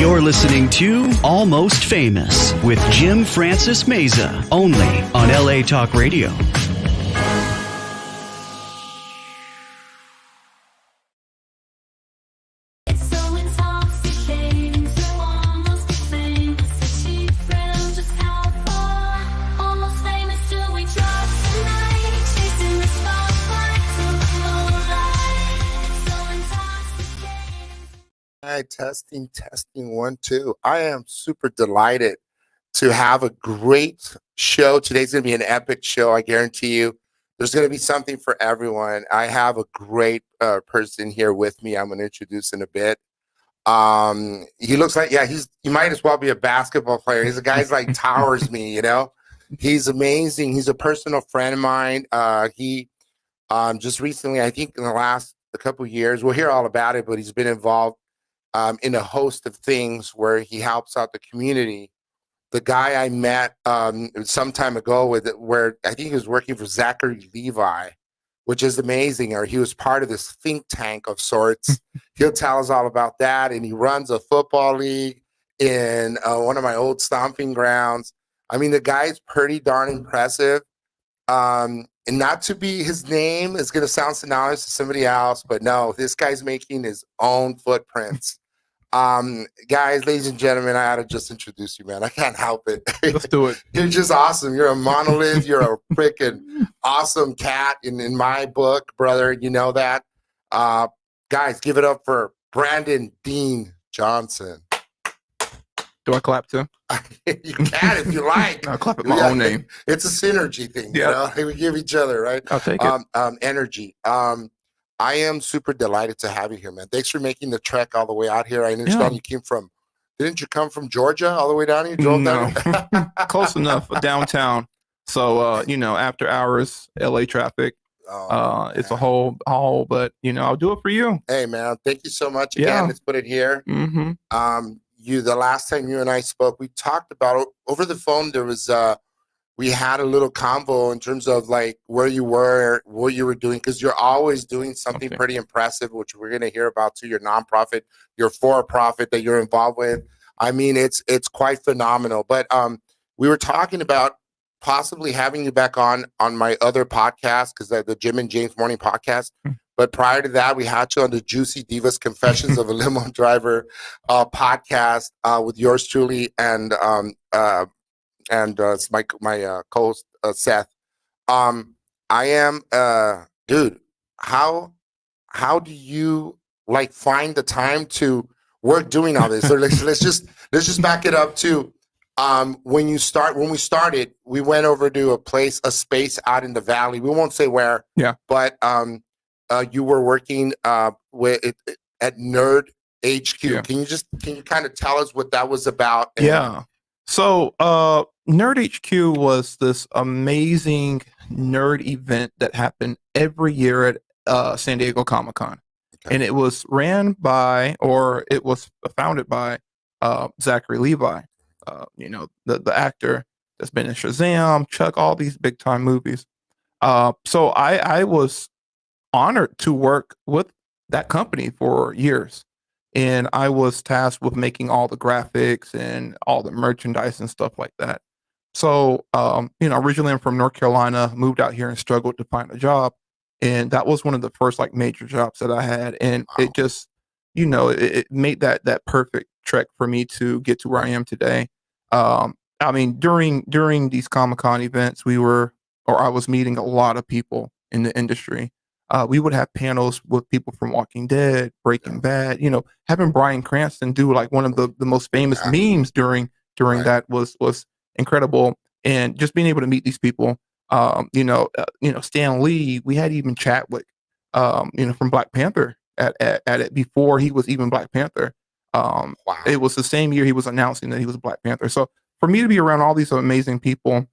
You're listening to Almost Famous with Jim Francis Meza, only on LA Talk Radio. Testing 1 2. I am super delighted to have a great show. Today's going to be an epic show. I guarantee you there's going to be something for everyone. I have a great person here with me. I'm going to introduce in a bit. He looks like, he might as well be a basketball player. He's a guy's like towers me, you know. He's amazing. He's a personal friend of mine. He just recently, I think in the last couple of years, we'll hear all about it, but he's been involved in a host of things where he helps out the community. The guy I met some time ago where I think he was working for Zachary Levi, which is amazing, or he was part of this think tank of sorts. He'll tell us all about that, and he runs a football league in one of my old stomping grounds. I mean, the guy's pretty darn impressive. And not to be his name is going to sound synonymous to somebody else, but no, this guy's making his own footprints. Guys, ladies and gentlemen, I had to just introduce you, man. I can't help it. Let's do it. You're just awesome. You're a monolith. You're a freaking awesome cat in my book, brother. You know that. Guys, give it up for Brandon Dean Johnson. Do I clap too? You can if you like. I'll clap at my own name. It's a synergy thing, you know? We give each other, right? I'll take it. Energy. I am super delighted to have you here, man. Thanks for making the trek all the way out here. I understand you came from, didn't you come from Georgia all the way down here? You drove down? Close enough, downtown. So, after hours, LA traffic. It's a whole haul, but, I'll do it for you. Hey, man, thank you so much. Again, let's put it here. Mm-hmm. The last time you and I spoke, we talked about over the phone. There was we had a little convo in terms of like where you were, what you were doing, because you're always doing something pretty impressive, which we're going to hear about too. Your nonprofit, your for-profit that you're involved with. I mean, it's quite phenomenal. But we were talking about possibly having you back on my other podcast, because the Jim and James Morning podcast. But prior to that, we had you on the Juicy Divas Confessions of a Limo Driver podcast with yours truly and it's my co-host Seth. I am dude. How do you like find the time to work doing all this? So let's just back it up to when we started, we went over to a space out in the valley. We won't say where. Yeah. But you were working with at Nerd HQ. Yeah. Can you kind of tell us what that was about? Yeah. So Nerd HQ was this amazing nerd event that happened every year at San Diego Comic-Con. Okay. And it was founded by Zachary Levi, the actor that's been in Shazam, Chuck, all these big time movies. So I was honored to work with that company for years. And I was tasked with making all the graphics and all the merchandise and stuff like that. So, originally I'm from North Carolina, moved out here and struggled to find a job. And that was one of the first like major jobs that I had. And it just, it made that perfect trek for me to get to where I am today. During these Comic-Con events, I was meeting a lot of people in the industry. We would have panels with people from Walking Dead, Breaking Bad, having Bryan Cranston do like one of the most famous memes during that was incredible. And just being able to meet these people, Stan Lee, we had even Chadwick, from Black Panther at it before he was even Black Panther. It was the same year he was announcing that he was Black Panther. So for me to be around all these amazing people,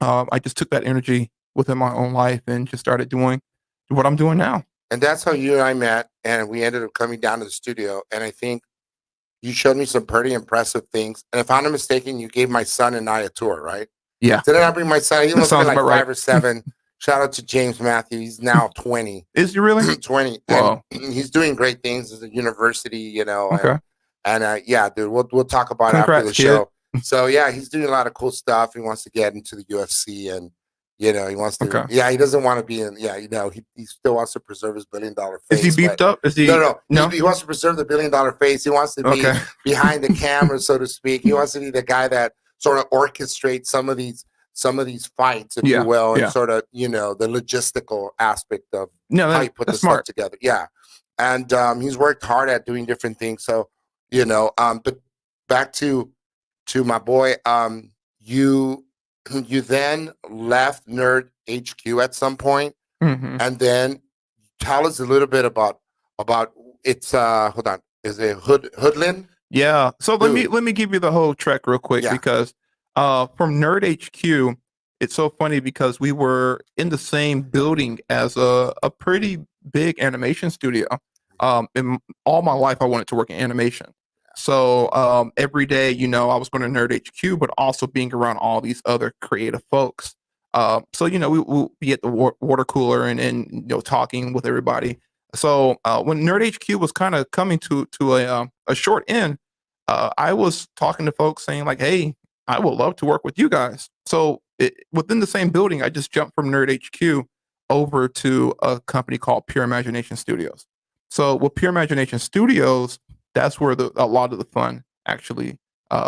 I just took that energy within my own life and just started doing what I'm doing now. And that's how you and I met, and we ended up coming down to the studio. And I think you showed me some pretty impressive things. And if I'm not mistaken, you gave my son and I a tour, right? Yeah. Didn't I bring my son? He must have been like 5 right. or 7. Shout out to James Matthew. He's now 20. Is he really? 20. Wow. And he's doing great things at the university, Okay. And yeah, dude, we'll talk about it after Congrats, the kid. show. So yeah, he's doing a lot of cool stuff. He wants to get into the UFC, and he wants to. Okay. Yeah, he doesn't want to be in. Yeah, he still wants to preserve his $1 billion face. Is he beefed up? Is he? No. He wants to preserve the $1 billion face. He wants to be behind the camera, so to speak. He wants to be the guy that sort of orchestrates some of these fights, if you will, and sort of the logistical aspect of how you put this stuff together. Yeah, and he's worked hard at doing different things. So but back to my boy, you then left Nerd HQ at some point, and then tell us a little bit about it's hold on, is it Hoodlin? Yeah. So let me give you the whole trek real quick because from Nerd HQ, it's so funny because we were in the same building as a pretty big animation studio. In all my life, I wanted to work in animation. So every day, I was going to Nerd HQ, but also being around all these other creative folks. So we'll be at the water cooler and talking with everybody. So when Nerd HQ was kind of coming to a short end, I was talking to folks saying like, "Hey, I would love to work with you guys." So within the same building, I just jumped from Nerd HQ over to a company called Pure Imagination Studios. So with Pure Imagination Studios, that's where a lot of the fun actually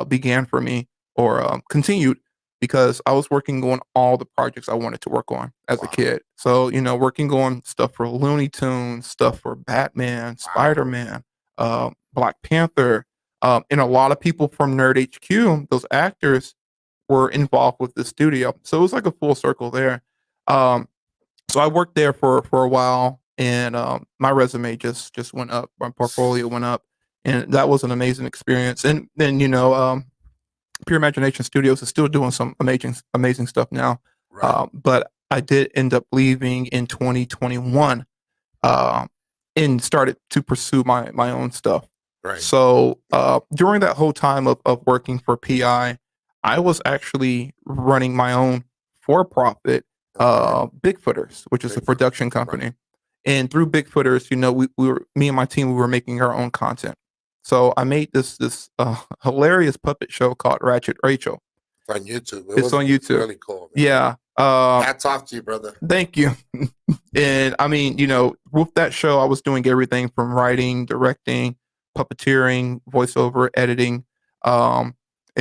began for me, or continued, because I was working on all the projects I wanted to work on as a kid. So working on stuff for Looney Tunes, stuff for Batman, Spider-Man, Black Panther, and a lot of people from Nerd HQ, those actors, were involved with the studio. So it was like a full circle there. So I worked there for a while, and my resume just went up, my portfolio went up, and that was an amazing experience. And then Pure Imagination Studios is still doing some amazing stuff now. Right. But I did end up leaving in 2021, and started to pursue my own stuff. Right. So during that whole time of working for PI, I was actually running my own for-profit Bigfooters, which is a production company. Right. And through Bigfooters, me and my team, we were making our own content. So I made this hilarious puppet show called Ratchet Rachel. It's on YouTube. It's on YouTube. It's really cool, man. Yeah. Hats off to you, brother. Thank you. And I mean, with that show, I was doing everything from writing, directing, puppeteering, voiceover, editing, and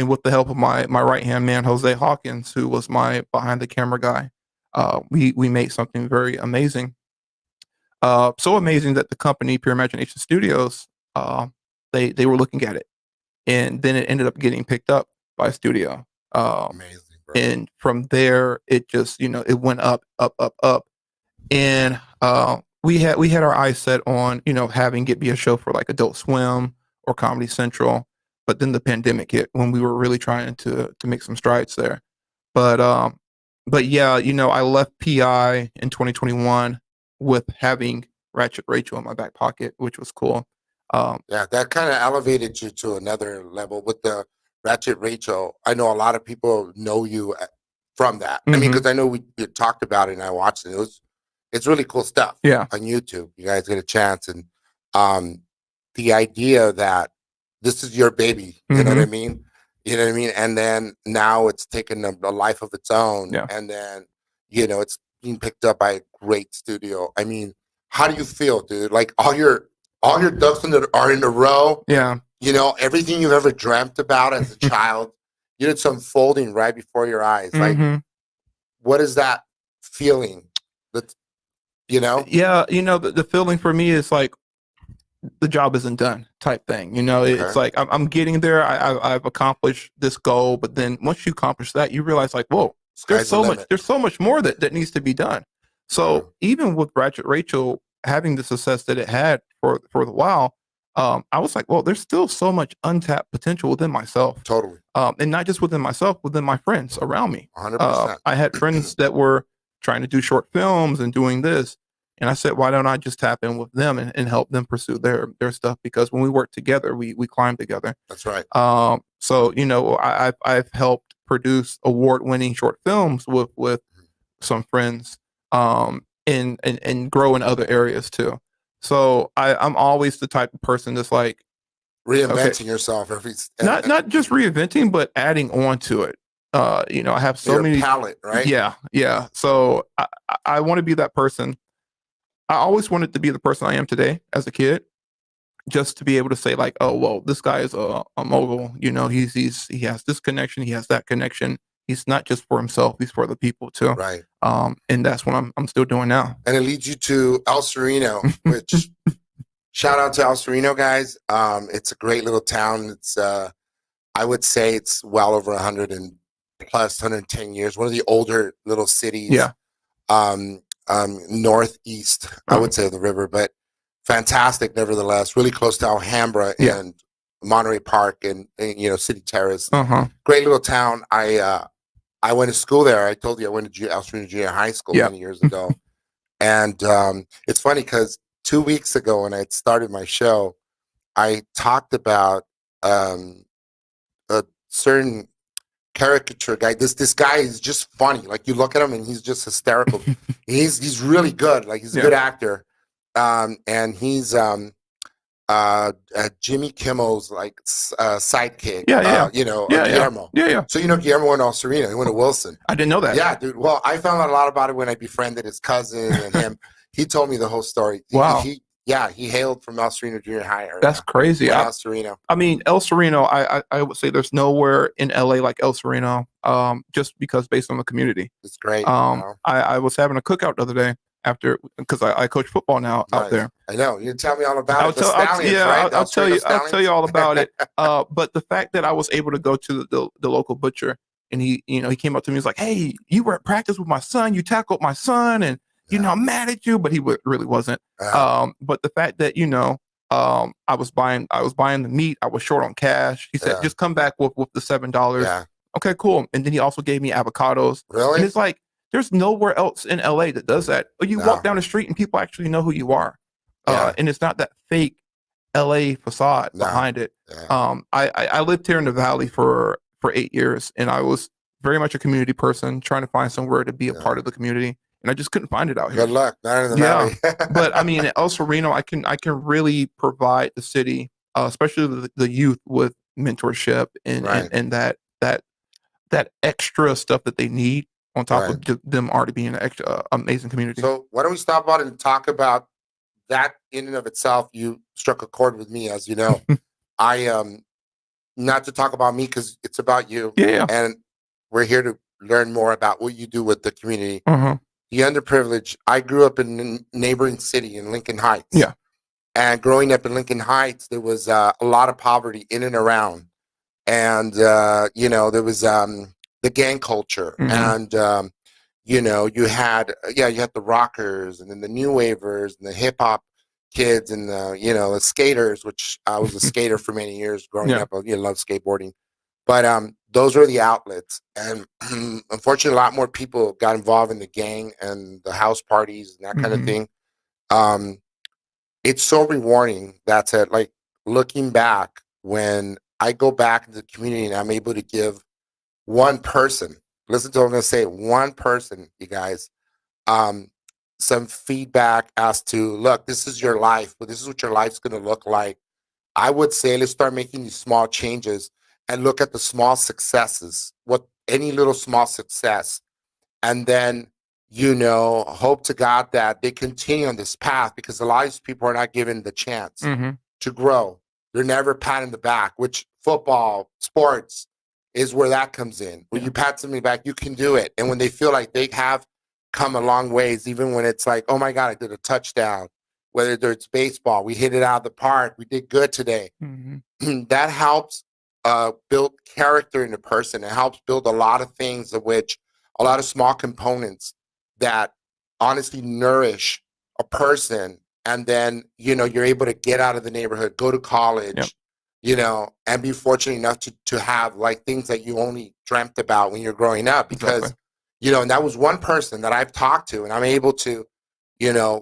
with the help of my right-hand man, Jose Hawkins, who was my behind-the-camera guy, we made something very amazing. So amazing that the company, Pure Imagination Studios, they were looking at it. And then it ended up getting picked up by a studio. Amazing, bro. And from there, it just, it went up. And we had our eyes set on, having it be a show for like Adult Swim or Comedy Central. But then the pandemic hit when we were really trying to make some strides there. But yeah, I left PI in 2021 with having Ratchet Rachel in my back pocket, which was cool. Yeah, that kind of elevated you to another level with the Ratchet Rachel. I know a lot of people know you from that. I mean, because I know we talked about it and I watched it. It's really cool stuff. Yeah, on YouTube. You guys get a chance, and the idea that this is your baby. You know what I mean? You know what I mean? And then now it's taken a life of its own. Yeah. And then it's being picked up by a great studio. I mean, how do you feel, dude? Like all your ducks are in a row. Yeah. Everything you've ever dreamt about as a child, it's unfolding right before your eyes. Like, what is that feeling? Yeah, the feeling for me is like the job isn't done type thing. It's like I'm getting there. I've accomplished this goal, but then once you accomplish that, you realize like, whoa, there's so much more that needs to be done. So even with Ratchet Rachel having the success that it had for the while, I was like, well, there's still so much untapped potential within myself. Totally. And not just within myself, within my friends around me. 100%. I had friends that were trying to do short films and doing this. And I said, why don't I just tap in with them and help them pursue their stuff? Because when we work together, we climb together. That's right. So, I've helped produce award-winning short films with some friends, and grow in other areas too. So I'm always the type of person that's like, reinventing yourself every not just reinventing, but adding on to it. You know, I have so your many palette, right? Yeah. So I want to be that person. I always wanted to be the person I am today as a kid, just to be able to say like, oh well, this guy is a mogul. You know, he has this connection, he has that connection. He's not just for himself; he's for the people too. Right. And that's what I'm still doing now. And it leads you to El Sereno, which shout out to El Sereno, guys. It's a great little town. It's I would say it's well over 100 and plus 110 years. One of the older little cities. Yeah. Northeast, I would say, of the river, but fantastic nevertheless. Really close to Alhambra and Monterey Park and you know, City Terrace. Great little town. I went to school there. I told you I went to El Sereno Junior High School many years ago. And it's funny because 2 weeks ago when I had started my show, I talked about a certain caricature guy. This guy is just funny. Like you look at him and he's just hysterical. he's really good. Like he's a good actor. And he's Jimmy Kimmel's like sidekick. You know, Guillermo. So you know Guillermo went to El Sereno. He went to Wilson. I didn't know that. Yeah, dude. Well, I found out a lot about it when I befriended his cousin and him. He told me the whole story. Wow. He hailed from El Sereno Junior High area. That's crazy. El Sereno. I mean, El Sereno, I would say there's nowhere in LA like El Sereno, just because based on the community. It's great. I was having a cookout the other day because I coach football now out there. I know. You tell me all about it. I'll tell you all about it. But the fact that I was able to go to the local butcher and he came up to me, he was like, "Hey, you were at practice with my son. You tackled my son, and you know I'm mad at you," but he really wasn't. But the fact that I was buying the meat. I was short on cash. He said, "Just come back with the $7." Yeah. Okay, cool. And then he also gave me avocados. Really? And it's like, there's nowhere else in LA that does that. You walk down the street and people actually know who you are. And it's not that fake LA facade behind it. I lived here in the Valley for 8 years, and I was very much a community person, trying to find somewhere to be a part of the community. And I just couldn't find it out here. Good luck. Not in the Valley. But I mean, at El Sereno, I can really provide the city, especially the youth, with mentorship and that extra stuff that they need on top of them already being an extra amazing community. So why don't we stop out and talk about that in and of itself? You struck a chord with me, as you know. I not to talk about me because it's about you. And we're here to learn more about what you do with the community. The underprivileged. I grew up in a neighboring city in Lincoln Heights. And growing up in Lincoln Heights, there was a lot of poverty in and around. And, there was the gang culture. And, you had the rockers and then the new wavers and the hip hop kids and the skaters, which I was a skater for many years growing up. I love skateboarding. But those were the outlets. And unfortunately, a lot more people got involved in the gang and the house parties and that kind of thing. It's so rewarding. That's it. Like looking back, when I go back into the community and I'm able to give one person, listen to what I'm going to say, one person, you guys, some feedback as to, look, this is your life, but this is what your life's going to look like. I would say let's start making these small changes and look at the small successes, any little small success. And then, hope to God that they continue on this path, because a lot of these people are not given the chance to grow. They're never pat in the back, which football, sports is where that comes in. When you pat somebody back, you can do it. And when they feel like they have come a long ways, even when it's like, oh my God, I did a touchdown, whether it's baseball, we hit it out of the park, we did good today. That helps build character in a person. It helps build a lot of things, of which a lot of small components that honestly nourish a person. And then, you're able to get out of the neighborhood, go to college, and be fortunate enough to have like things that you only dreamt about when you're growing up. Because, and that was one person that I've talked to, and I'm able to,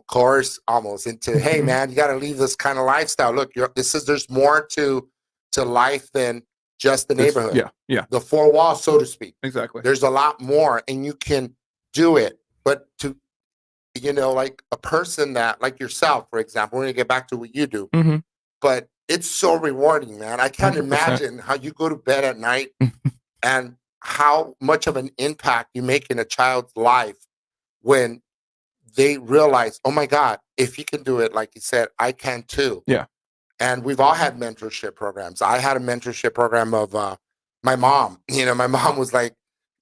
coerce almost into, hey man, you got to leave this kind of lifestyle. Look, there's more to life than just the neighborhood. The four walls, so to speak. Exactly. There's a lot more, and you can do it. But to, like a person that, like yourself, for example, we're going to get back to what you do. but it's so rewarding, man. I can't 100%. imagine how you go to bed at night and how much of an impact you make in a child's life when they realize, oh my God, if he can do it, like you said, I can too. Yeah. And we've all had mentorship programs. I had a mentorship program of my mom. You know, my mom was like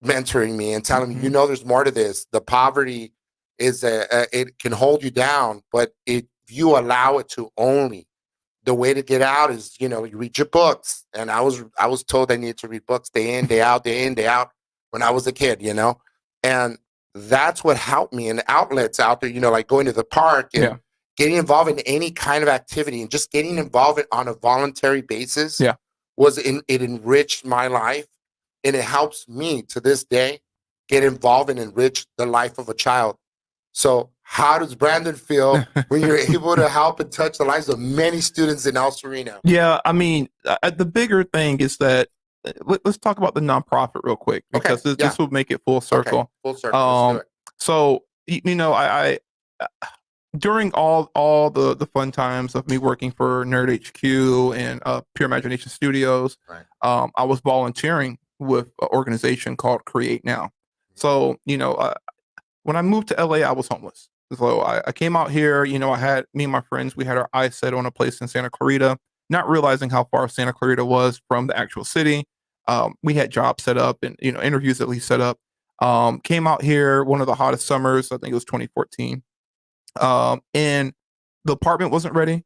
mentoring me and telling me, you know, there's more to this. The poverty is it can hold you down, but if you allow it to only, the way to get out is, you know, you read your books. And I was told I needed to read books day in, day out, day in, day out when I was a kid, you know, and that's what helped me. And the outlets out there, you know, like going to the park and Yeah. getting involved in any kind of activity and just getting involved on a voluntary basis Yeah. it enriched my life, and it helps me to this day get involved and enrich the life of a child. So how does Brandon feel when you're able to help and touch the lives of many students in El Sereno? Yeah, I mean, the bigger thing is that let's talk about the nonprofit real quick, because this will make it full circle. Okay, full circle. Let's do it. So you know, I during all the fun times of me working for Nerd HQ and Pure Imagination Studios, Right. I was volunteering with an organization called Create Now. So you know, when I moved to LA, I was homeless. So I came out here, you know, I had me and my friends, we had our eyes set on a place in Santa Clarita, not realizing how far Santa Clarita was from the actual city. We had jobs set up and, you know, interviews at least set up. Came out here, one of the hottest summers, I think it was 2014. And the apartment wasn't ready,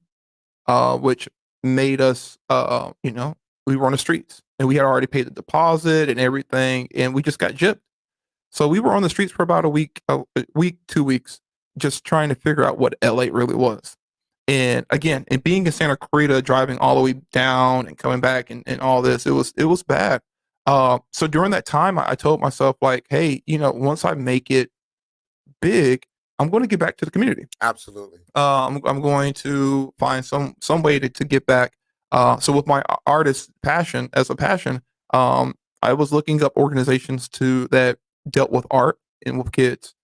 which made us, you know, we were on the streets and we had already paid the deposit and everything. And we just got gypped. So we were on the streets for about a week, 2 weeks, just trying to figure out what LA really was. And again, and being in Santa Clarita, driving all the way down and coming back and all this, it was bad. So during that time, I told myself like, hey, you know, once I make it big, I'm going to get back to the community. Absolutely. I'm going to find some way to get back. So with my artist passion as a passion, I was looking up organizations that dealt with art and with kids,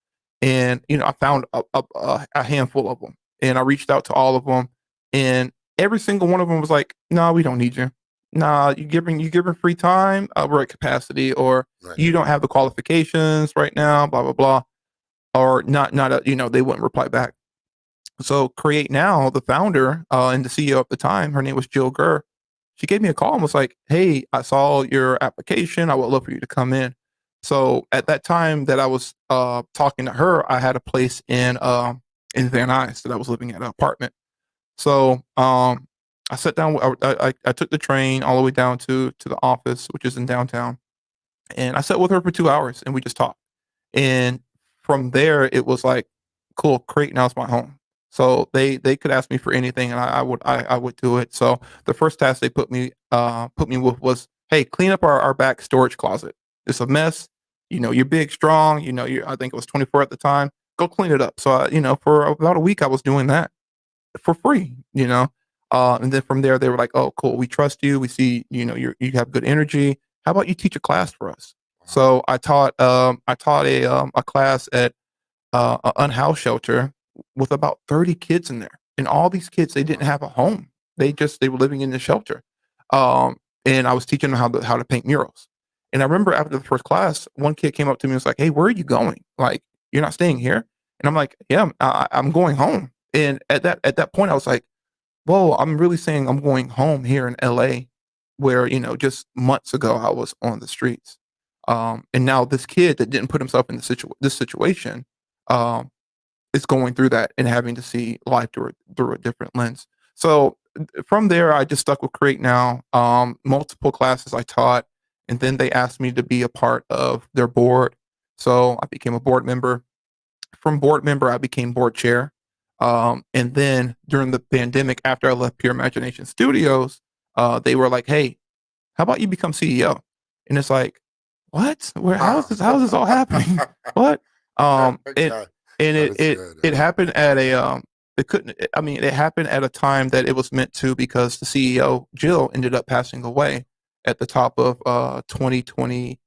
and you know, I found a handful of them, and I reached out to all of them, and every single one of them was like, "No, we don't need you. Nah, you giving free time. We're at capacity, or Right. you don't have the qualifications right now. Blah blah blah." Or you know, they wouldn't reply back. So Create Now, the founder and the CEO at the time, her name was Jill Gurr. She gave me a call and was like, "Hey, I saw your application. I would love for you to come in." So at that time that I was talking to her, I had a place in Van Nuys that I was living at, an apartment. So I sat down. I took the train all the way down to the office, which is in downtown, and I sat with her for 2 hours, and we just talked. And from there, it was like, cool, Create Now is my home. So they could ask me for anything, and I would do it. So the first task they put me with was, hey, clean up our back storage closet. It's a mess. You know, you're big, strong. You know, I think it was 24 at the time. Go clean it up. So you know, for about a week, I was doing that for free. You know, and then from there, they were like, oh, cool, we trust you. We see, you know, you have good energy. How about you teach a class for us? So I taught a class at an unhoused shelter with about 30 kids in there, and all these kids, they didn't have a home. They were living in the shelter, and I was teaching them how to paint murals. And I remember after the first class, one kid came up to me and was like, "Hey, where are you going? Like, you're not staying here?" And I'm like, "Yeah, I'm going home." And at that point, I was like, "Whoa, I'm really saying I'm going home here in LA, where, you know, just months ago I was on the streets." And now this kid that didn't put himself in this situation is going through that and having to see life through a different lens. So from there, I just stuck with Create Now. Multiple classes I taught, and then they asked me to be a part of their board. So I became a board member. From board member, I became board chair. And then during the pandemic, after I left Pure Imagination Studios, they were like, "Hey, how about you become CEO?" And it's like, what? Where? How is this all happening? What? It happened at it happened at a time that it was meant to, because the CEO Jill ended up passing away at the top of 2022,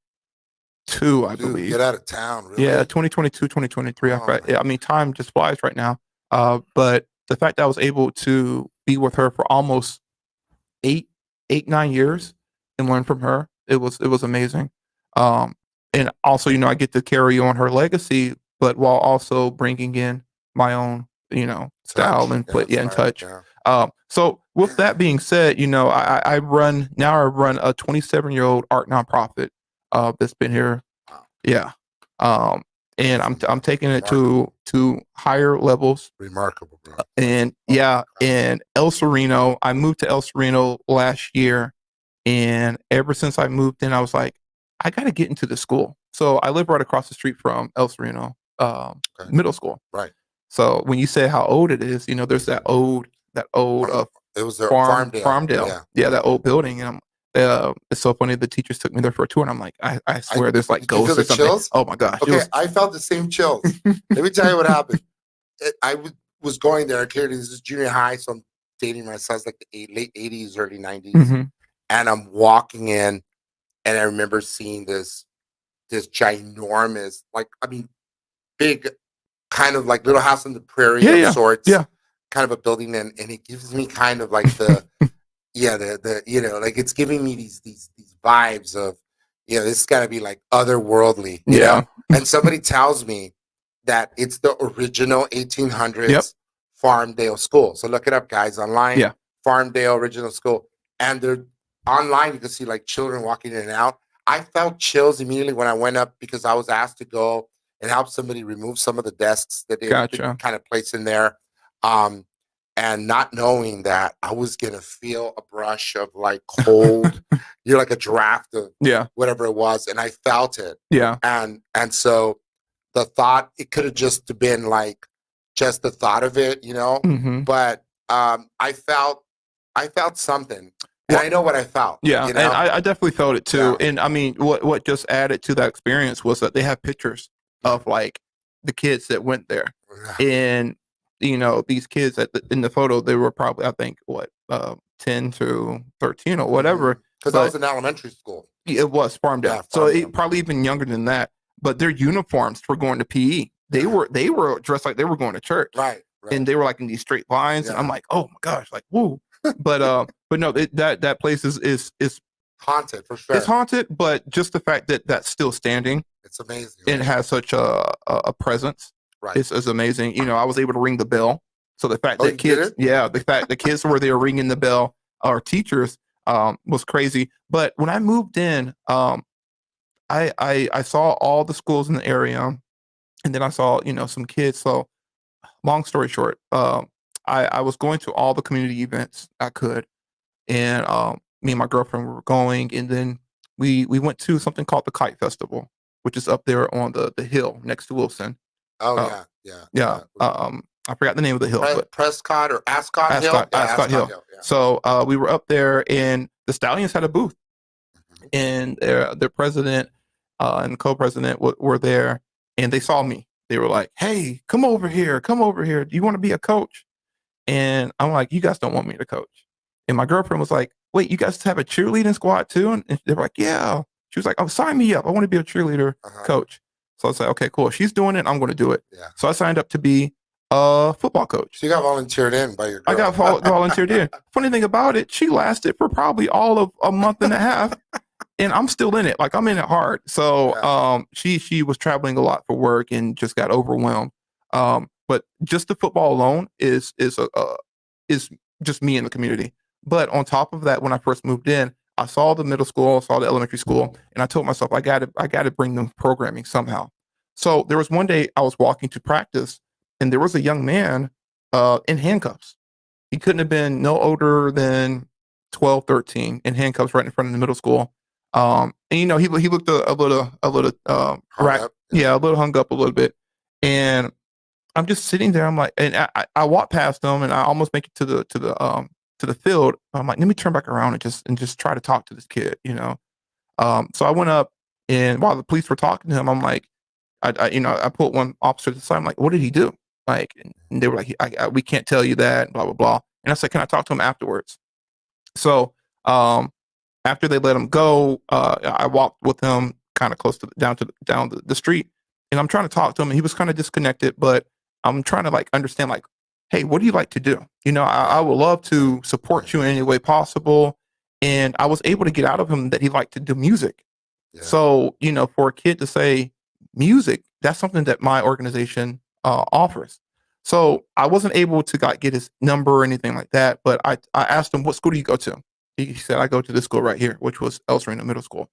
I believe. Get out of town, really? Yeah, 2022, 2023. I mean, time just flies right now. But the fact that I was able to be with her for almost 9 years and learn from her. It was amazing. And also, I get to carry on her legacy, but while also bringing in my own, style and play, and touch. Yeah. So with that being said, I run a 27-year-old art nonprofit that's been here. Wow. Yeah. And I'm taking it to higher levels. Remarkable, bro. And and El Sereno, I moved to El Sereno last year, and ever since I moved in, I was like, I got to get into the school. So I live right across the street from El Sereno middle school. Right. So when you say how old it is, there's that old it was their Farmdale. Yeah, that old building. And it's so funny. The teachers took me there for a tour, and I'm like, I swear there's like ghosts or something. Chills? Oh my gosh. Okay, I felt the same chills. Let me tell you what happened. I was going there. Clearly, this is junior high, so I'm dating myself. It's like the late 80s, early 90s. Mm-hmm. And I'm walking in, and I remember seeing this ginormous, big, kind of like Little House on the Prairie of sorts. Yeah. Kind of a building, and it gives me kind of like the like it's giving me these vibes of this is gotta be like otherworldly, you know? And somebody tells me that it's the original 1800s Farmdale school. So look it up, guys, online. Yeah. Farmdale original school, and they're online. You can see like children walking in and out. I felt chills immediately when I went up because I was asked to go and help somebody remove some of the desks that they kind of placed in there. And not knowing that I was gonna feel a brush of like cold, like a draft of whatever it was, and I felt it. Yeah. And so the thought, it could have just been like just the thought of it, Mm-hmm. but I felt something. And I know what I felt. Yeah, and I definitely felt it too. Yeah. And I mean, what just added to that experience was that they have pictures of like the kids that went there, and these kids in the photo, they were probably, I think, 10 to 13 or whatever. Because I was in elementary school. It was Farmdale, Yeah, so it probably even younger than that. But their uniforms for going to PE, they were dressed like they were going to church, right. And they were like in these straight lines, and I'm like, oh my gosh, like woo. But no, that place is haunted for sure. It's haunted, but just the fact that that's still standing, it's amazing. Right? It has such a presence. Right. It's amazing. I was able to ring the bell. So the fact that kids, the fact the kids were there ringing the bell, our teachers, was crazy. But when I moved in, I saw all the schools in the area, and then I saw some kids. So long story short, I was going to all the community events I could, and me and my girlfriend were going, and then we went to something called the Kite Festival, which is up there on the hill next to Wilson. Oh yeah. I forgot the name of the hill, but Prescott or Ascot Hill. Ascot Hill. Yeah. So we were up there, and the Stallions had a booth, and their president and co-president were there, and they saw me. They were like, "Hey, come over here! Do you want to be a coach?" And I'm like, "You guys don't want me to coach." And my girlfriend was like, "Wait, you guys have a cheerleading squad too?" And they were like, "Yeah." She was like, "Oh, sign me up! I want to be a cheerleader coach." So I was like, "Okay, cool. She's doing it. I'm going to do it." Yeah. So I signed up to be a football coach. So you got volunteered in by your girl. I got volunteered in. Funny thing about it, she lasted for probably all of a month and a half, and I'm still in it. Like, I'm in it hard. So she was traveling a lot for work and just got overwhelmed. But just the football alone is just me in the community. But on top of that, when I first moved in, I saw the middle school, saw the elementary school, and I told myself I got to bring them programming somehow. So there was one day I was walking to practice, and there was a young man in handcuffs. He couldn't have been no older than 12, 13, in handcuffs right in front of the middle school. And he looked a little a little hung up a little bit. And I'm just sitting there. I'm like, and I walked past him, and I almost make it to the field. I'm like, let me turn back around and just try to talk to this kid, So I went up, and while the police were talking to him, I'm like, I pulled one officer to the side. I'm like, what did he do? Like, and they were like, we can't tell you that, blah, blah, blah. And I said, can I talk to him afterwards? So after they let him go, I walked with him kind of close to down the street, and I'm trying to talk to him, and he was kind of disconnected, but I'm trying to like understand like hey, what do you like to do? I would love to support you in any way possible. And I was able to get out of him that he liked to do music. Yeah. So, for a kid to say music, that's something that my organization offers. So I wasn't able to get his number or anything like that, but I asked him, what school do you go to? He said, I go to this school right here, which was El Sereno Middle School.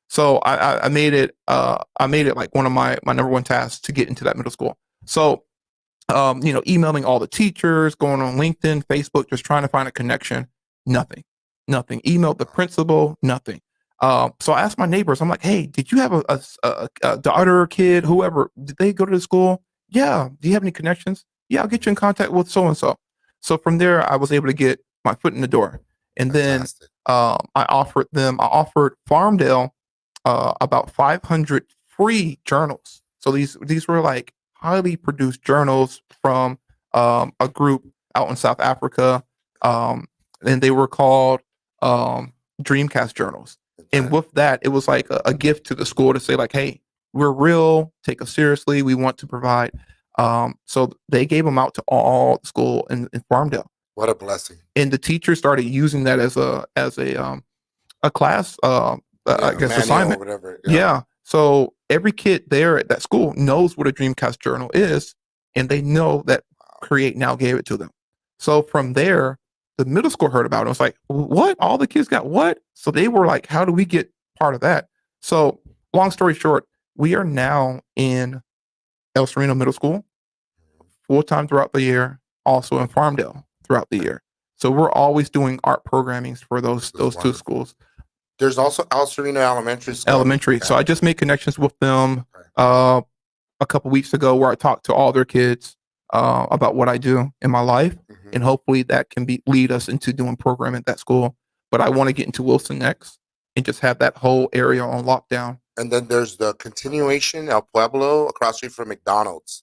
So I made it like one of my number one tasks to get into that middle school. So emailing all the teachers, going on LinkedIn, Facebook, just trying to find a connection. Nothing. Emailed the principal, nothing. So I asked my neighbors, I'm like, hey, did you have a daughter, kid, whoever? Did they go to the school? Yeah. Do you have any connections? Yeah, I'll get you in contact with so and so. So from there, I was able to get my foot in the door. And Fantastic. then I offered Farmdale about 500 free journals. So these were like highly produced journals from a group out in South Africa, and they were called Dreamcast journals. And with that, it was like a gift to the school to say like, hey, we're real, take us seriously, we want to provide. So they gave them out to all the school in Farmdale. What a blessing. And the teachers started using that as a class, I guess, assignment. Or whatever. Yeah. So every kid there at that school knows what a Dreamcast journal is, and they know that Create Now gave it to them. So from there, the middle school heard about it. It was like, what? All the kids got what? So they were like, how do we get part of that? So long story short, we are now in El Sereno Middle School full-time throughout the year, also in Farmdale throughout the year. So we're always doing art programmings for those two schools. There's also El Sereno Elementary School. Elementary. So I just made connections with them a couple weeks ago where I talked to all their kids about what I do in my life. And hopefully that can lead us into doing programming at that school. But I want to get into Wilson next and just have that whole area on lockdown. And then there's the continuation, El Pueblo, across street from McDonald's.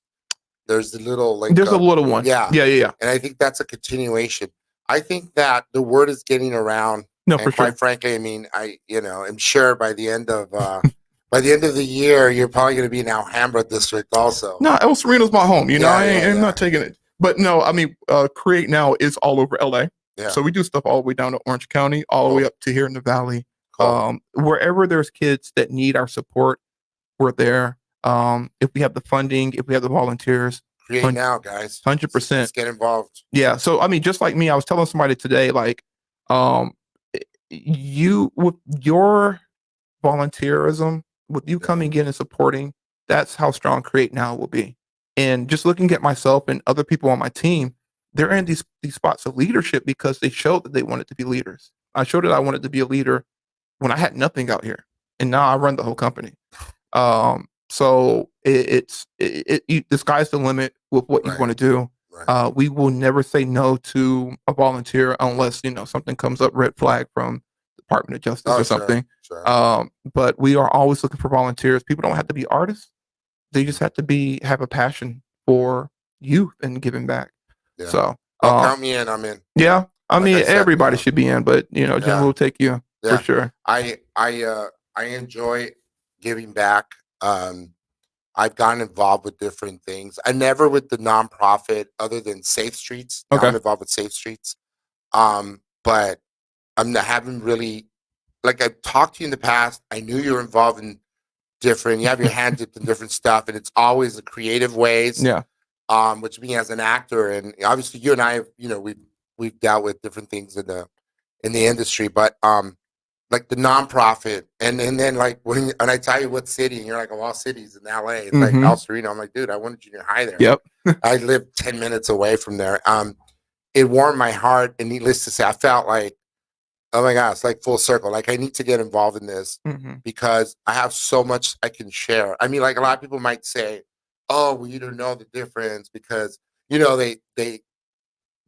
There's the little there's a little one. Yeah. Yeah. And I think that's a continuation. I think that the word is getting around. No, and for quite sure. frankly, I mean, I'm sure by the end of the year, you're probably going to be in Alhambra district also. No, El Sereno's my home. I'm Yeah. not taking it. But no, I mean, Create Now is all over LA. Yeah. So we do stuff all the way down to Orange County, all the way up to here in the Valley. Cool. Wherever there's kids that need our support, we're there. If we have the funding, if we have the volunteers. Create Now, guys. 100%. Let's get involved. Yeah. So, I mean, just like me, I was telling somebody today, like, you, with your volunteerism, with you coming in and supporting, that's how strong Create Now will be. And just looking at myself and other people on my team, they're in these spots of leadership because they showed that they wanted to be leaders. I showed that I wanted to be a leader when I had nothing out here, and now I run the whole company. So the sky's the limit with what you want to do. Right. We will never say no to a volunteer unless something comes up, red flag from Department of Justice or something. Sure. But we are always looking for volunteers. People don't have to be artists; they just have to have a passion for youth and giving back. Yeah. So count me in. I'm in. Yeah, I mean everybody should be in, but Jim will take you for sure. I enjoy giving back. I've gotten involved with different things. I never with the nonprofit other than Safe Streets. Okay. I'm involved with Safe Streets. But haven't really, like I've talked to you in the past. I knew you were involved in you have your hand dipped in different stuff, and it's always the creative ways. Yeah. Which me as an actor, and obviously you and I, we've dealt with different things in the industry, but like the nonprofit, and then like when I tell you what city, and you're like, all cities in LA, it's like El Sereno. I'm like, dude, I went to junior high there. Yep. I lived 10 minutes away from there. It warmed my heart, and needless to say, I felt like, oh my gosh, it's like full circle. Like I need to get involved in this because I have so much I can share. I mean, like a lot of people might say, oh, well, you don't know the difference because they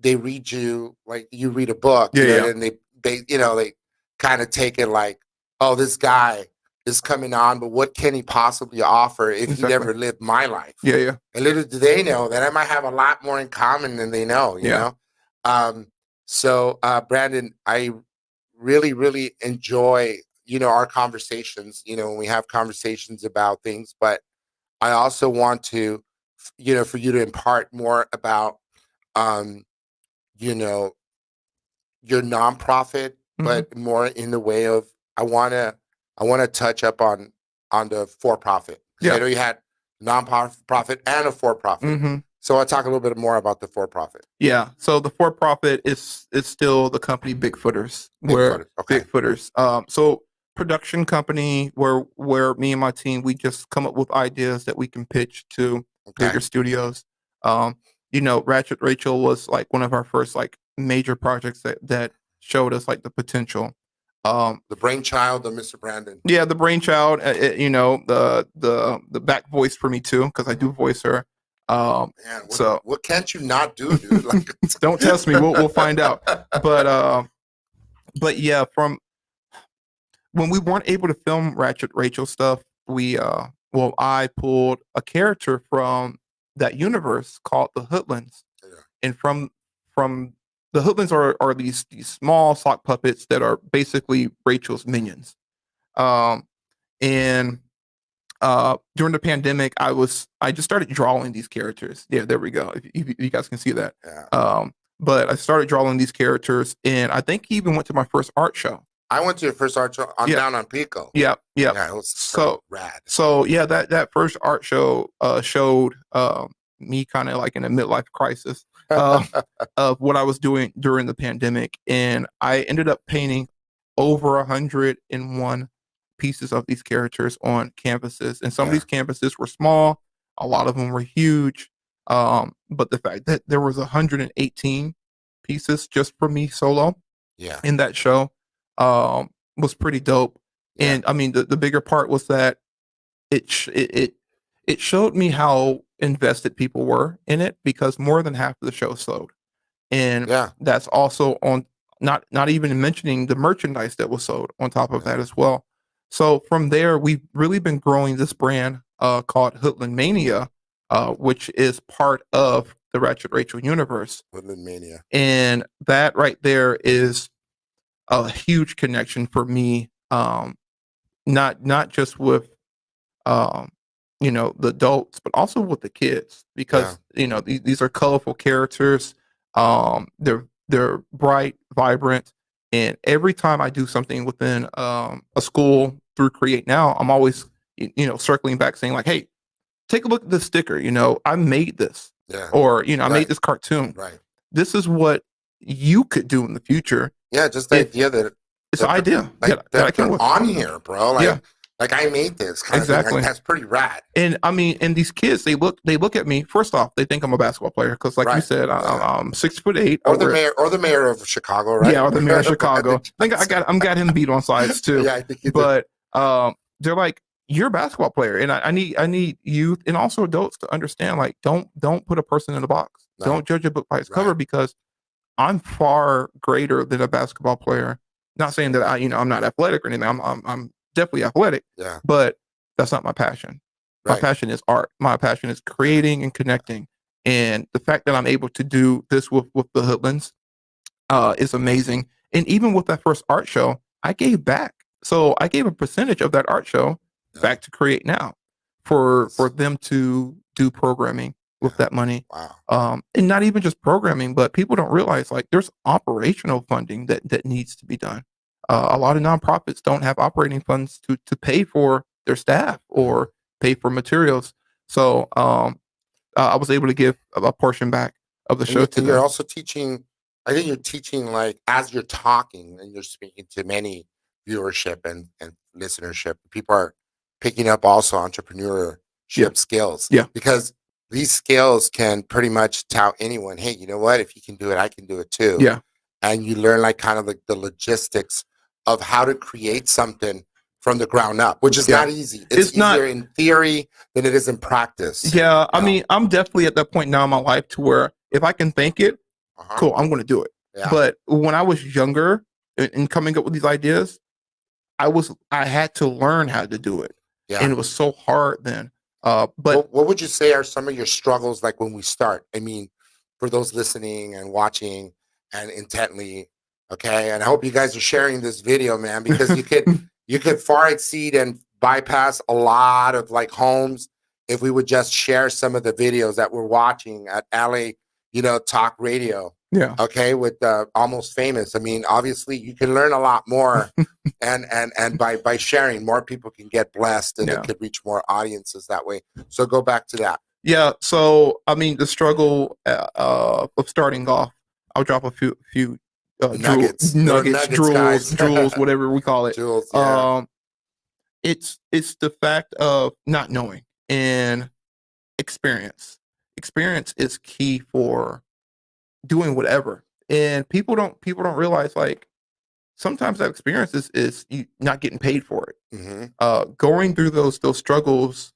read you like you read a book, and they kind of take it like, oh, this guy is coming on, but what can he possibly offer if he never lived my life? Yeah. And little do they know that I might have a lot more in common than they know, you know? So Brandon, I really, really enjoy, our conversations, when we have conversations about things, but I also want to, for you to impart more about um, you know, your nonprofit, Mhm. but more in the way of I wanna touch up on the for profit because I Yeah. know you had nonprofit and a for profit. Mhm. So I'll talk a little bit more about the for profit. Yeah. So the for profit is still the company Bigfooters, where Bigfoot. Okay. Bigfooters. So production company where me and my team we just come up with ideas that we can pitch to Okay. bigger studios. Um, Ratchet Rachel was like one of our first like major projects that showed us like the potential. Um, The brainchild of Mr. Brandon. yeah, the brainchild. The back voice for me too because I do voice her. Man, So what can't you not do, dude? Like don't test me. We'll find out. But yeah, from when we weren't able to film Ratchet Rachel stuff, I pulled a character from that universe called the Hoodlums, Yeah. and from the Hoodlums are these small sock puppets that are basically Rachel's minions. Um, and During the pandemic, I just started drawing these characters. Yeah, there we go. If you guys can see that. Yeah. But I started drawing these characters, and I think he even went to my first art show. I went to your first art show on Yeah, down on Pico. yeah, yeah. Yeah, it was So, rad. so yeah, that first art show showed me kind of like in a midlife crisis uh, of what I was doing during the pandemic, and I ended up painting over 101 pieces of these characters on canvases, and some of Yeah. these canvases were small, a lot of them were huge. But the fact that there was 118 pieces just for me solo Yeah. in that show was pretty dope. Yeah. And I mean, the bigger part was that it showed me how invested people were in it because more than half of the show sold, and Yeah. that's also on not even mentioning the merchandise that was sold on top of Yeah. that as well. So from there, we've really been growing this brand called Hoodland Mania, which is part of the Ratchet Rachel universe, Woodland Mania. and that right there is a huge connection for me. Not just with um, the adults, but also with the kids Yeah. because these are colorful characters. They're bright, vibrant, and every time I do something within a school through Create Now, I'm always circling back saying like, hey, take a look at this sticker. I made this, Yeah. or I made Right. this cartoon. Right. This is what you could do in the future. Yeah, just the If idea that it's an idea that I that came they're with. on here, bro. Yeah. Like I made this kind of thing. Exactly. Like that's pretty rad. And I mean, and these kids, they look at me. First off, they think I'm a basketball player because, like you Right. said, Yeah. I'm 6'8". Or the mayor of Chicago, right? Yeah, or the mayor of Chicago. I think I'm got him beat on sides too. Yeah, I think you did. But they're like, you're a basketball player, and I need youth and also adults to understand. Like, don't put a person in a box. No. Don't judge a book by its cover Right. because I'm far greater than a basketball player. Not saying that I'm not athletic or anything. I'm definitely athletic. Yeah. But that's not my passion. My Right. passion is art. My passion is creating and connecting. And the fact that I'm able to do this with the Hoodlands is amazing. And even with that first art show, I gave back. So I gave a percentage of that art show Yeah. back to Create Now for them to do programming with that money. Wow. And not even just programming, but people don't realize like there's operational funding that needs to be done. A lot of nonprofits don't have operating funds to pay for their staff or pay for materials. So I was able to give a portion back of the show to And you're them. also teaching. I think you're teaching like as you're talking and you're speaking to many viewership and listenership. People are picking up also entrepreneurship skills. Yeah. Because these skills can pretty much tell anyone, hey, you know what? If you can do it, I can do it too. Yeah. And you learn like kind of like the logistics of how to create something from the ground up, which is Yeah. not easy. It's easier not- in theory than it is in practice. Yeah, I Yeah. mean, I'm definitely at that point now in my life to where if I can think it, Uh-huh. cool, I'm going to do it. Yeah. But when I was younger and coming up with these ideas, I had to learn how to do it, Yeah. and it was so hard then. But what would you say are some of your struggles like when we start? I mean, for those listening and watching and intently, okay. And I hope you guys are sharing this video, man, because you could far exceed and bypass a lot of like homes if we would just share some of the videos that we're watching at LA talk radio. Yeah. Okay, with Almost Famous. I mean, obviously, you can learn a lot more, and by sharing, more people can get blessed, and it could reach more audiences that way. So go back to that. Yeah. So I mean, the struggle of starting off. I'll drop a few Nuggets, drools, whatever we call it. Jewels, yeah. It's the fact of not knowing and experience. Experience is key for doing whatever, and people don't realize, like, sometimes that experience is you not getting paid for it. Mm-hmm. Going through those struggles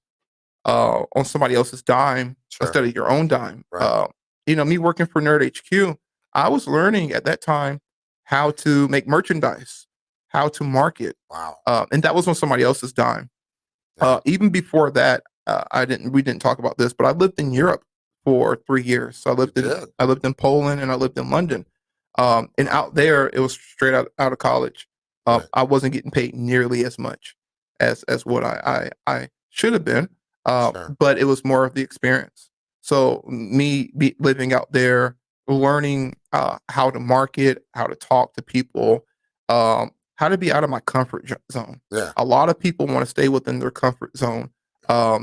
on somebody else's dime instead of your own dime. Right. Me working for Nerd HQ, I was learning at that time how to make merchandise, how to market. Wow. And that was on somebody else's dime. Yeah. Even before that, we didn't talk about this, but I lived in Europe for 3 years. So I lived in Poland and I lived in London. And out there, it was straight out of college. Right. I wasn't getting paid nearly as much as what I should have been. Sure. But it was more of the experience. So living out there, learning how to market, how to talk to people, how to be out of my comfort zone. Yeah. A lot of people want to stay within their comfort zone. For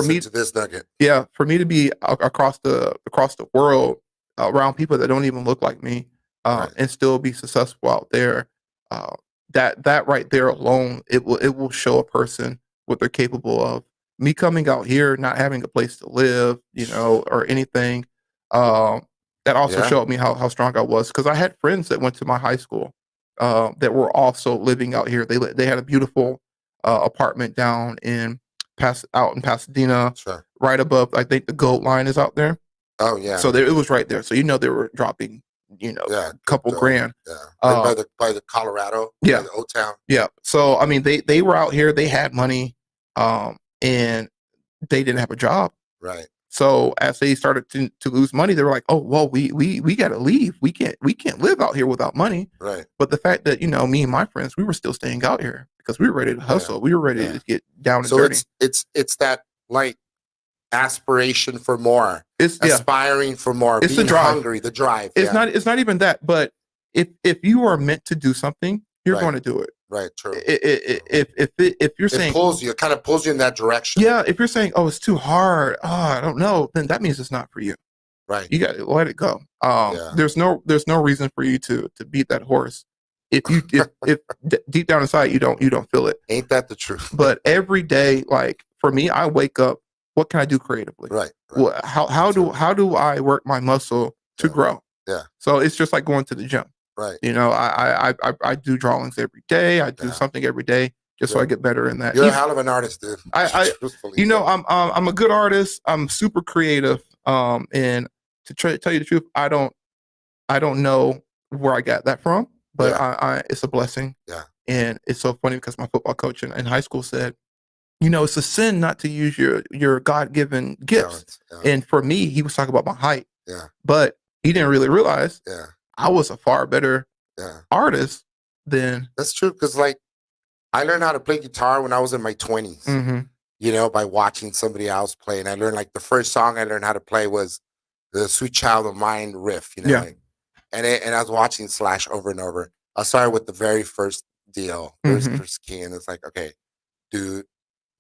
me, to this nugget. Yeah, for me to be across the world around people that don't even look like me, Right. and still be successful out there, that right there alone, it will show a person what they're capable of. Me coming out here, not having a place to live, or anything, that also Yeah. showed me how strong I was, because I had friends that went to my high school that were also living out here. They had a beautiful apartment down out in Pasadena, Sure. right above, I think the Gold Line is out there. Oh yeah. So it was right there. So they were dropping, a couple grand. Yeah. By the Colorado. Yeah. By the Old Town. Yeah. So I mean, they were out here. They had money, and they didn't have a job. Right. So as they started to lose money, they were like, "Oh, well, we got to leave. We can't live out here without money." Right. But the fact that me and my friends, we were still staying out here because we were ready to hustle. Yeah. We were ready to get down and So dirty. it's that, like, aspiration for more. It's aspiring for more. It's being the drive. Hungry. The drive. It's not even that. But if you are meant to do something, you're Right. going to do it. Right. True. If you're saying, it kind of pulls you in that direction. yeah, if you're saying, oh, it's too hard, I don't know, then that means it's not for you. Right. You got to let it go. Yeah. There's no reason for you to beat that horse if deep down inside you don't feel it. Ain't that the truth? But every day, like for me, I wake up. What can I do creatively? Right. Well, how do I work my muscle to grow? Yeah. So it's just like going to the gym. Right. I do drawings every day. I do something every day just so I get better in that. You're a hell of an artist, dude. Truthfully, I'm a good artist. I'm super creative. And to tell you the truth, I don't know where I got that from, but it's a blessing. Yeah. And it's so funny because my football coach in high school said, it's a sin not to use your God-given gifts. Yeah. And for me, he was talking about my height. Yeah. But he didn't really realize I was a far better artist than. That's true, because, like, I learned how to play guitar when I was in my 20s. Mm-hmm. By watching somebody else play. And I learned, like, the first song I learned how to play was the Sweet Child of Mine riff, and I was watching Slash over and over. I started with the very first deal, first key, and it's like, okay, dude,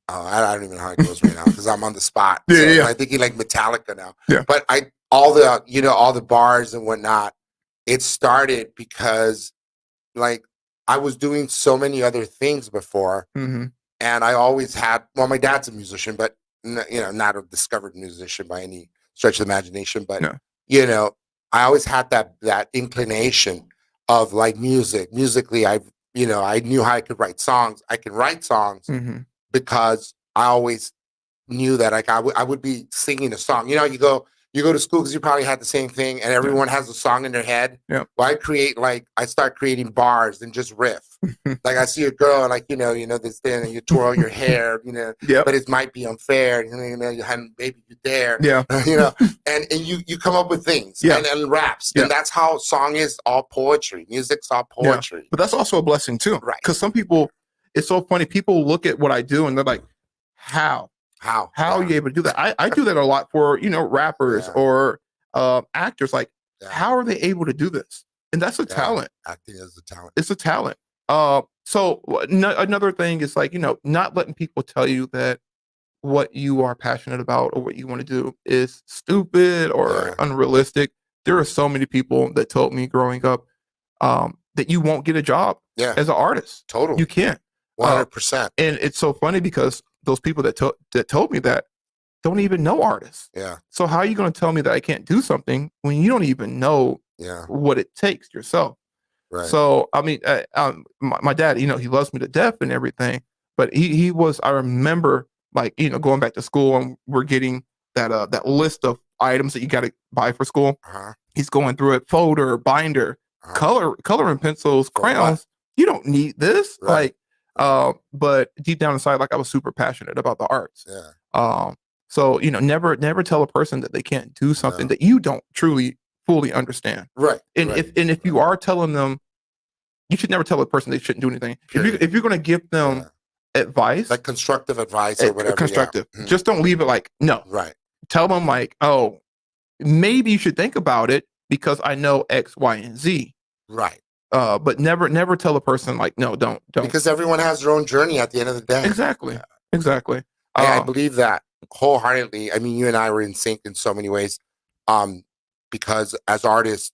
I don't even know how it goes right now because I'm on the spot. Yeah. I'm thinking like Metallica now. Yeah. But all the bars and whatnot, it started because, like, I was doing so many other things before. Mm-hmm. And I always had, my dad's a musician, but not a discovered musician by any stretch of the imagination. But, I always had that inclination of, like, musically. I knew how I could write songs. I can write songs because I always knew that, like, I would be singing a song. You go to school because you probably had the same thing, and everyone has a song in their head. Yeah. Well, I start creating bars and just riff. Like, I see a girl, like, this thing, and you twirl your hair, but it might be unfair. You had baby you there. Yeah. And you come up with things and raps. Yeah. And that's how song is all poetry. Music's all poetry. Yeah. But that's also a blessing too. Right. Because some people, it's so funny. People look at what I do and they're like, how are you able to do that? I do that a lot for, rappers or actors. Like, Yeah. how are they able to do this? And that's a talent. Acting is a talent. It's a talent. So another thing is like, not letting people tell you that what you are passionate about or what you want to do is stupid or unrealistic. There are so many people that told me growing up that you won't get a job as an artist. Totally. You can't. 100%. And it's so funny because those people that told me that don't even know artists. Yeah. So how are you going to tell me that I can't do something when you don't even know what it takes yourself? Right. So, I mean, my dad, he loves me to death and everything, but he was, I remember like, going back to school and we're getting that list of items that you got to buy for school. He's going through it, folder, binder, coloring pencils, crayons. You don't need this. Right. Like, but deep down inside, like I was super passionate about the arts. Yeah. So, never tell a person that they can't do something that you don't truly fully understand. Right. And if you are telling them, you should never tell a person they shouldn't do anything. If you're going to give them advice, like constructive advice or whatever, constructive, just don't leave it like no. Right. Tell them like, oh, maybe you should think about it because I know X, Y, and Z. Right. But never tell a person like, no, don't. Because everyone has their own journey at the end of the day. Exactly. Exactly. I believe that wholeheartedly. I mean, you and I were in sync in so many ways. Because as artists,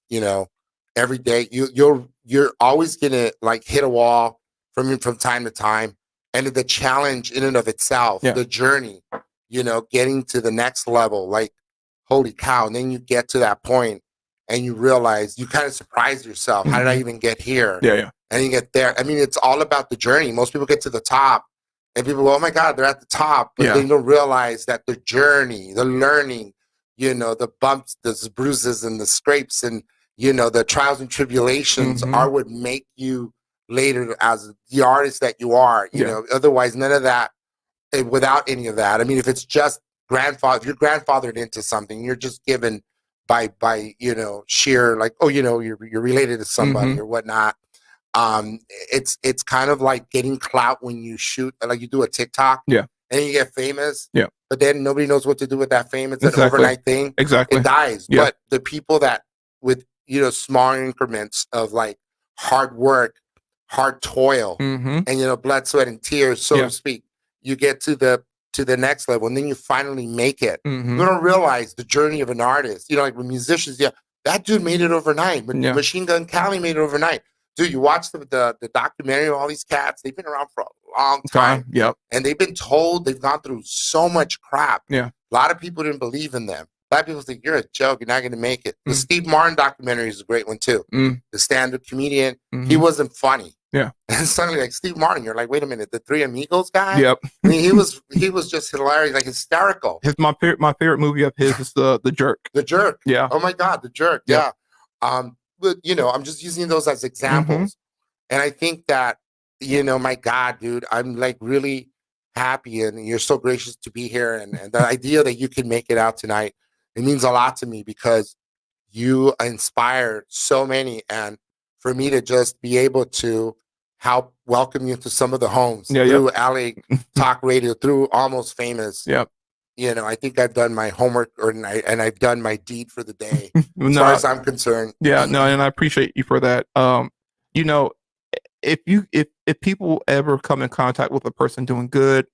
every day you're always gonna like hit a wall from time to time. And the challenge in and of itself, the journey, getting to the next level, like, holy cow. And then you get to that point and you realize you kind of surprise yourself. How did I even get here? Yeah. And you get there. I mean, it's all about the journey. Most people get to the top and people go, oh my God, they're at the top. But they don't realize that the journey, the learning, the bumps, the bruises and the scrapes and, the trials and tribulations are what make you later as the artist that you are. Otherwise, none of that, without any of that. I mean, if it's just if you're grandfathered into something, you're just given by sheer like, oh, you're related to somebody or whatnot. It's kind of like getting clout when you shoot, like you do a TikTok, and you get famous, but then nobody knows what to do with that fame. It's an overnight thing. Exactly, it dies. But the people that with small increments of like hard work, hard toil, and blood, sweat, and tears, so to speak, you get to the next level, and then you finally make it. You don't realize the journey of an artist. Like with musicians, that dude made it overnight. But Machine Gun Kelly made it overnight. Dude, you watch the documentary of all these cats. They've been around for a long time. And they've been told they've gone through so much crap. A lot of people didn't believe in them. A lot of people think you're a joke. You're not going to make it. The Steve Martin documentary is a great one too. The stand-up comedian. He wasn't funny. And suddenly, like Steve Martin, you're like, wait a minute, the Three Amigos guy. I mean, he was just hilarious, like hysterical. My favorite movie of his is the Jerk. The Jerk. Yeah. Oh my God, The Jerk. Yeah. But I'm just using those as examples, and I think that my God, dude, I'm like really happy, and you're so gracious to be here, and the idea that you can make it out tonight, it means a lot to me because you inspired so many, and for me to just be able to help welcome you to some of the homes through LA Talk Radio, through Almost Famous. I think I've done my homework and I've done my deed for the day as far as I'm concerned. And I appreciate you for that. If people ever come in contact with a person doing good,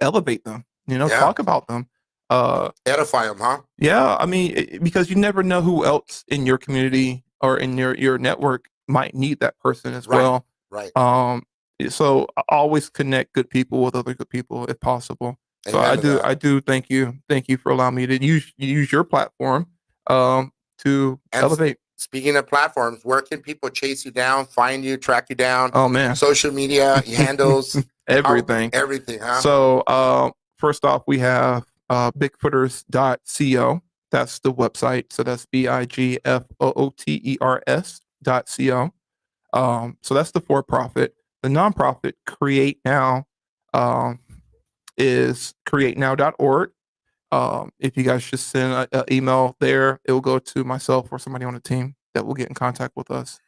elevate them, talk about them. Edify them, huh? Yeah. I mean, because you never know who else in your community or in your network might need that person as well. Right. So always connect good people with other good people if possible. So I do thank you for allowing me to use your platform to elevate. Speaking of platforms, where can people chase you down, find you, track you down? Oh man, social media handles, everything, huh? So first off, we have bigfooters.co. That's the website. So that's BIGFOOTERS.co. So that's the for-profit. The nonprofit Create Now is createnow.org. If you guys just send an email there, it will go to myself or somebody on the team that will get in contact with us.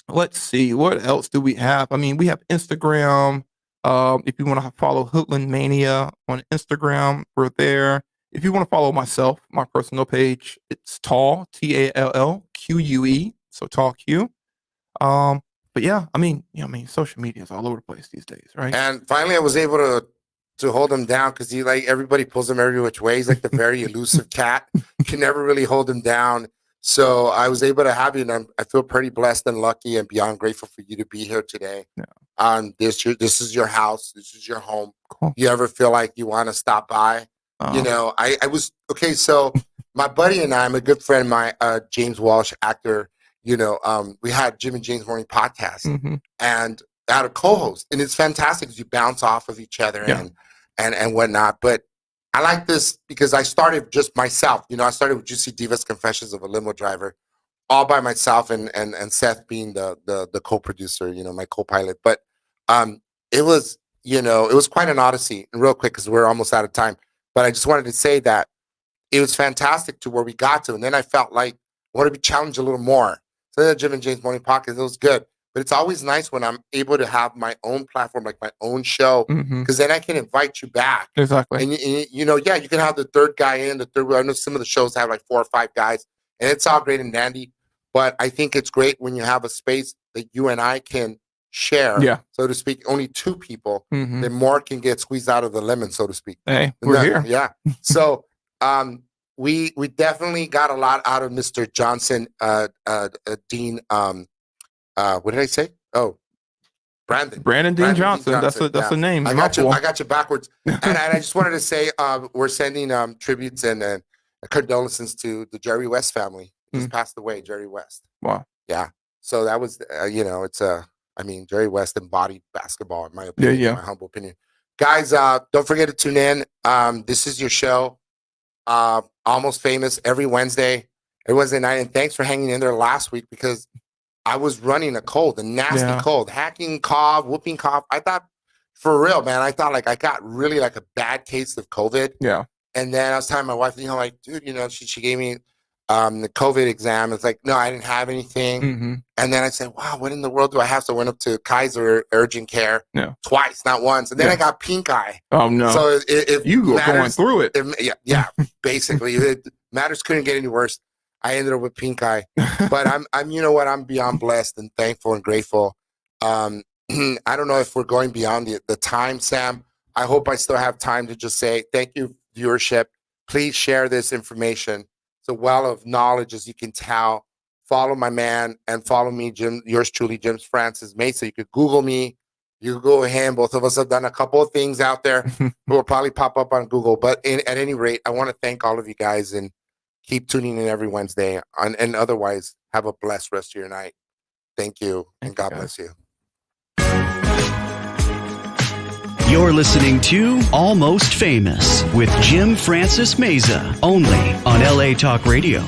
Let's see, what else do we have? I mean, we have Instagram. If you want to follow Hoodland Mania on Instagram, we're there. if you want to follow myself, my personal page, it's Tall TALLQUE. So Tall Q. But yeah, I mean, social media is all over the place these days, right? And finally, I was able to hold him down because he like everybody pulls him every which way. He's like the very elusive cat. You can never really hold him down. So I was able to have you, and I feel pretty blessed and lucky and beyond grateful for you to be here today. Yeah. This is your house. This is your home. Cool. You ever feel like you want to stop by? I was okay. So my buddy and I'm a good friend, my James Walsh, actor. We had Jim and James Morning Podcast, and I had a co-host, and it's fantastic because you bounce off of each other and whatnot. But I like this because I started just myself. I started with Juicy Divas Confessions of a Limo Driver, all by myself, and Seth being the co-producer, my co-pilot. But it was quite an odyssey. And real quick, because we're almost out of time. But I just wanted to say that it was fantastic to where we got to, and then I felt like I want to be challenged a little more. So the Jim and James Morning Podcast, it was good. But it's always nice when I'm able to have my own platform, like my own show, because then I can invite you back. Exactly. And, you can have the third guy in, the third. I know some of the shows have like 4 or 5 guys, and it's all great and dandy. But I think it's great when you have a space that you and I can share, so to speak, only 2 people, then more can get squeezed out of the lemon, so to speak. Hey, we're here. Yeah. So we definitely got a lot out of Mr. Johnson, Dean. What did I say? Oh, Brandon Dean Johnson. That's the name. I got you backwards. and I just wanted to say we're sending tributes and condolences to the Jerry West family. Just passed away, Jerry West. Wow. Yeah. So that was Jerry West embodied basketball, in my opinion, in my humble opinion. Guys, don't forget to tune in. This is your show, Almost Famous, every Wednesday night. And thanks for hanging in there last week because I was running a cold, a nasty cold, hacking cough, whooping cough. I thought, for real, man, I got really like a bad case of COVID. Yeah. And then I was telling my wife, like, dude, she gave me the COVID exam. It's like, no, I didn't have anything. And then I said, wow, what in the world do I have? So I went up to Kaiser Urgent Care twice, not once. And then I got pink eye. Oh, no. So if you were going through it. Basically. Matters couldn't get any worse. I ended up with pink eye. But I'm I'm beyond blessed and thankful and grateful. I don't know if we're going beyond the time, Sam. I hope I still have time to just say thank you, viewership. Please share this information. It's a well of knowledge, as you can tell. Follow my man and follow me, Jim, yours truly, Jim Francis Meza. You could Google me. You could Google him. Both of us have done a couple of things out there. We'll probably pop up on Google. But at any rate, I want to thank all of you guys and keep tuning in every Wednesday. And otherwise, have a blessed rest of your night. Thank you, and God bless you. You're listening to Almost Famous with Jim Francis Meza, only on LA Talk Radio.